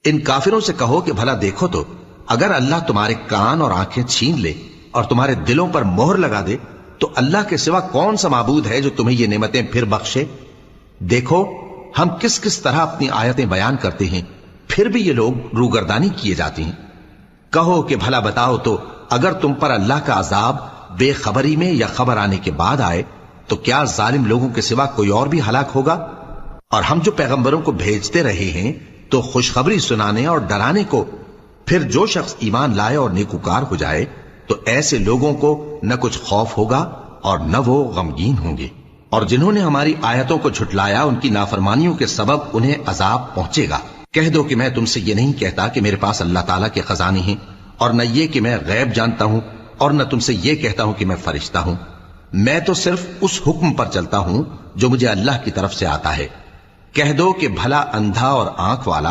इन काफिरों से कहो कि भला देखो तो, अगर अल्लाह तुम्हारे कान और आंखें छीन ले और तुम्हारे दिलों पर मोहर लगा दे तो अल्लाह के सिवा कौन सा माबूद है जो तुम्हें ये नेमतें फिर बख्शे। देखो हम किस किस तरह अपनी आयतें बयान करते हैं, फिर भी ये लोग रूगर्दानी किए जाते हैं। कहो कि भला बताओ तो, अगर तुम पर अल्लाह का अजाब बेखबरी में या खबर आने के बाद आए तो क्या जालिम लोगों के सिवा कोई और भी हलाक होगा। और हम जो पैगंबरों को भेजते रहे हैं तो खुशखबरी सुनाने और डराने को, फिर जो शख्स ईमान लाए और नेकुकार हो जाए तो ऐसे लोगों को न कुछ खौफ होगा और न वो गमगीन होंगे। और जिन्होंने हमारी आयतों को झुटलाया उनकी नाफरमानियों के सबब उन्हें अजाब पहुंचेगा। कह दो कि मैं तुमसे ये नहीं कहता कि मेरे पास अल्लाह ताला के खजाने हैं, और न ये कि मैं गैब जानता हूं, और न तुमसे ये कहता हूं कि मैं फरिश्ता हूं। मैं तो सिर्फ उस हुक्म पर चलता हूं जो मुझे अल्लाह की तरफ से आता है। कह दो कि भला अंधा और आंख वाला